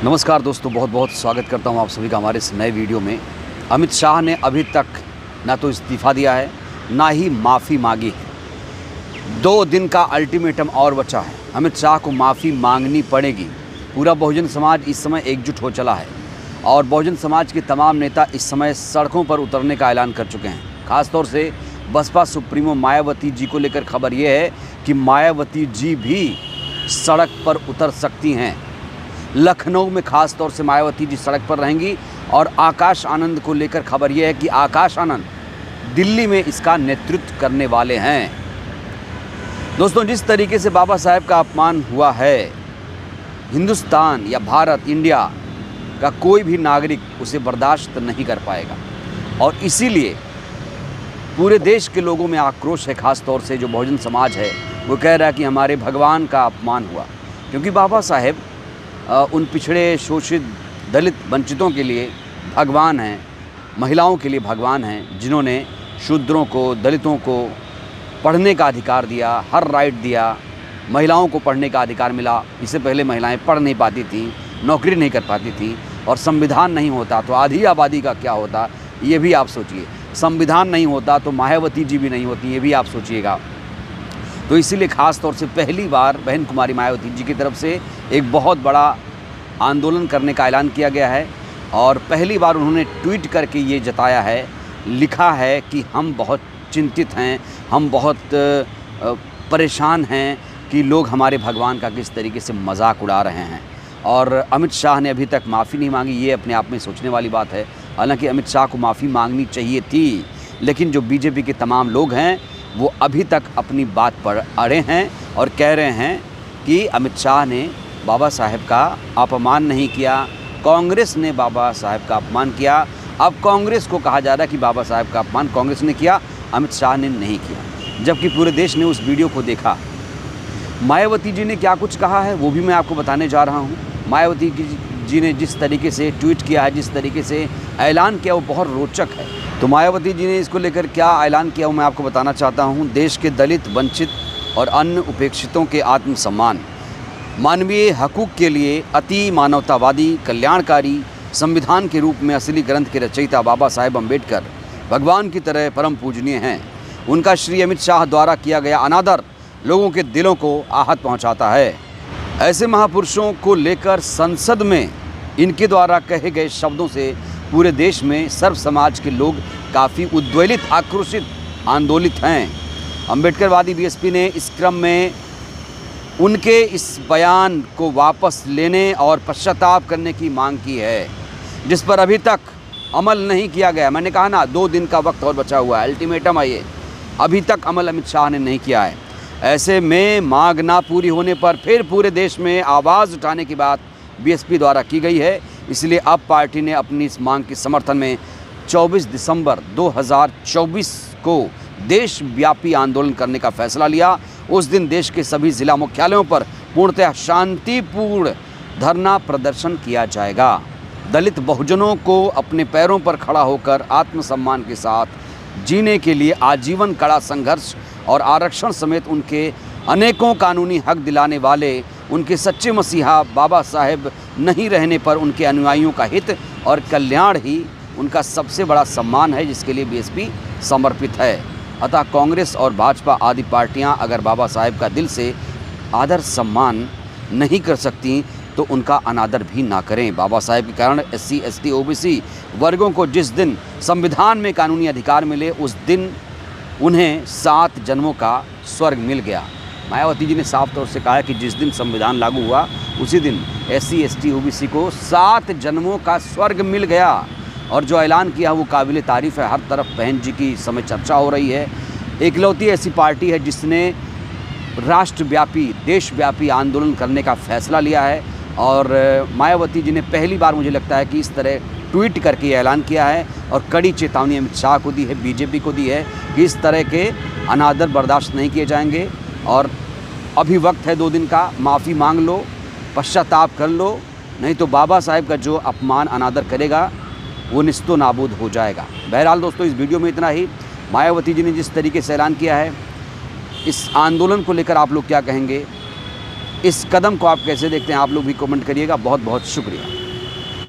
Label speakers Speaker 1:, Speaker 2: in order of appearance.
Speaker 1: नमस्कार दोस्तों, बहुत बहुत स्वागत करता हूं आप सभी का हमारे इस नए वीडियो में। अमित शाह ने अभी तक ना तो इस्तीफ़ा दिया है, ना ही माफ़ी मांगी है। 2 दिन का अल्टीमेटम और बचा है। अमित शाह को माफ़ी मांगनी पड़ेगी। पूरा बहुजन समाज इस समय एकजुट हो चला है और बहुजन समाज के तमाम नेता इस समय सड़कों पर उतरने का ऐलान कर चुके हैं। ख़ासतौर से बसपा सुप्रीमो मायावती जी को लेकर खबर ये है कि मायावती जी भी सड़क पर उतर सकती हैं। लखनऊ में खास तौर से मायावती जी सड़क पर रहेंगी और आकाश आनंद को लेकर खबर यह है कि आकाश आनंद दिल्ली में इसका नेतृत्व करने वाले हैं। दोस्तों, जिस तरीके से बाबा साहेब का अपमान हुआ है, हिंदुस्तान या भारत, इंडिया का कोई भी नागरिक उसे बर्दाश्त नहीं कर पाएगा और इसीलिए पूरे देश के लोगों में आक्रोश है। खास तौर से जो बहुजन समाज है वो कह रहा है कि हमारे भगवान का अपमान हुआ, क्योंकि बाबा साहेब उन पिछड़े, शोषित, दलित, वंचितों के लिए भगवान हैं, महिलाओं के लिए भगवान हैं, जिन्होंने शूद्रों को, दलितों को पढ़ने का अधिकार दिया, हर राइट दिया। महिलाओं को पढ़ने का अधिकार मिला। इससे पहले महिलाएं पढ़ नहीं पाती थीं, नौकरी नहीं कर पाती थीं और संविधान नहीं होता तो आधी आबादी का क्या होता, ये भी आप सोचिए। संविधान नहीं होता तो मायावती जी भी नहीं होती, ये भी आप सोचिएगा। तो इसीलिए ख़ास तौर से पहली बार बहन कुमारी मायावती जी की तरफ से एक बहुत बड़ा आंदोलन करने का ऐलान किया गया है और पहली बार उन्होंने ट्वीट करके ये जताया है, लिखा है कि हम बहुत चिंतित हैं, हम बहुत परेशान हैं कि लोग हमारे भगवान का किस तरीके से मजाक उड़ा रहे हैं। और अमित शाह ने अभी तक माफ़ी नहीं मांगी, ये अपने आप में सोचने वाली बात है। हालांकि अमित शाह को माफ़ी मांगनी चाहिए थी, लेकिन जो बीजेपी के तमाम लोग हैं वो अभी तक अपनी बात पर अड़े हैं और कह रहे हैं कि अमित शाह ने बाबा साहेब का अपमान नहीं किया, कांग्रेस ने बाबा साहेब का अपमान किया। अब कांग्रेस को कहा जा रहा है कि बाबा साहेब का अपमान कांग्रेस ने किया, अमित शाह ने नहीं किया, जबकि पूरे देश ने उस वीडियो को देखा। मायावती जी ने क्या कुछ कहा है वो भी मैं आपको बताने जा रहा हूँ। मायावती जी ने जिस तरीके से ट्वीट किया है, जिस तरीके से ऐलान किया, वो बहुत रोचक है। तो मायावती जी ने इसको लेकर क्या ऐलान किया वो मैं आपको बताना चाहता हूँ। देश के दलित, वंचित और अन्य उपेक्षितों के आत्मसम्मान, मानवीय हकूक़ के लिए अति मानवतावादी, कल्याणकारी संविधान के रूप में असली ग्रंथ के रचयिता बाबा साहेब अम्बेडकर भगवान की तरह परम पूजनीय हैं। उनका श्री अमित शाह द्वारा किया गया अनादर लोगों के दिलों को आहत पहुंचाता है। ऐसे महापुरुषों को लेकर संसद में इनके द्वारा कहे गए शब्दों से पूरे देश में सर्व समाज के लोग काफ़ी उद्वेलित, आक्रोशित, आंदोलित हैं। अम्बेडकरवादी बीएसपी ने इस क्रम में उनके इस बयान को वापस लेने और पश्चाताप करने की मांग की है, जिस पर अभी तक अमल नहीं किया गया। मैंने कहा ना, 2 दिन का वक्त और बचा हुआ है, अल्टीमेटम है ये, अभी तक अमल अमित शाह ने नहीं किया है। ऐसे में मांग ना पूरी होने पर फिर पूरे देश में आवाज़ उठाने की बात बीएसपी द्वारा की गई है। इसलिए अब पार्टी ने अपनी इस मांग के समर्थन में 24 दिसंबर 2024 को देशव्यापी आंदोलन करने का फैसला लिया। उस दिन देश के सभी ज़िला मुख्यालयों पर पूर्णतः शांतिपूर्ण धरना प्रदर्शन किया जाएगा। दलित बहुजनों को अपने पैरों पर खड़ा होकर आत्मसम्मान के साथ जीने के लिए आजीवन कड़ा संघर्ष और आरक्षण समेत उनके अनेकों कानूनी हक दिलाने वाले उनके सच्चे मसीहा बाबा साहेब नहीं रहने पर उनके अनुयायियों का हित और कल्याण ही उनका सबसे बड़ा सम्मान है, जिसके लिए बीएसपी समर्पित है। अतः कांग्रेस और भाजपा आदि पार्टियां अगर बाबा साहेब का दिल से आदर सम्मान नहीं कर सकती तो उनका अनादर भी ना करें। बाबा साहेब के कारण SC, ST, OBC वर्गों को जिस दिन संविधान में कानूनी अधिकार मिले, उस दिन उन्हें 7 जन्मों का स्वर्ग मिल गया। मायावती जी ने साफ तौर से कहा है कि जिस दिन संविधान लागू हुआ उसी दिन SC, ST, OBC को 7 जन्मों का स्वर्ग मिल गया। और जो ऐलान किया वो काबिल तारीफ़ है। हर तरफ बहन जी की समय चर्चा हो रही है। एकलौती ऐसी पार्टी है जिसने राष्ट्रव्यापी, देशव्यापी आंदोलन करने का फैसला लिया है और मायावती जी ने पहली बार, मुझे लगता है कि इस तरह ट्वीट करके ऐलान किया है और कड़ी चेतावनी अमित शाह को दी है, बीजेपी को दी है कि इस तरह के अनादर बर्दाश्त नहीं किए जाएंगे। और अभी वक्त है 2 दिन का, माफ़ी मांग लो, पश्चाताप कर लो, नहीं तो बाबा साहेब का जो अपमान, अनादर करेगा वो निस्तो नाबूद हो जाएगा। बहरहाल दोस्तों, इस वीडियो में इतना ही। मायावती जी ने जिस तरीके से ऐलान किया है, इस आंदोलन को लेकर आप लोग क्या कहेंगे इस कदम को आप कैसे देखते हैं, आप लोग भी कमेंट करिएगा। बहुत बहुत शुक्रिया।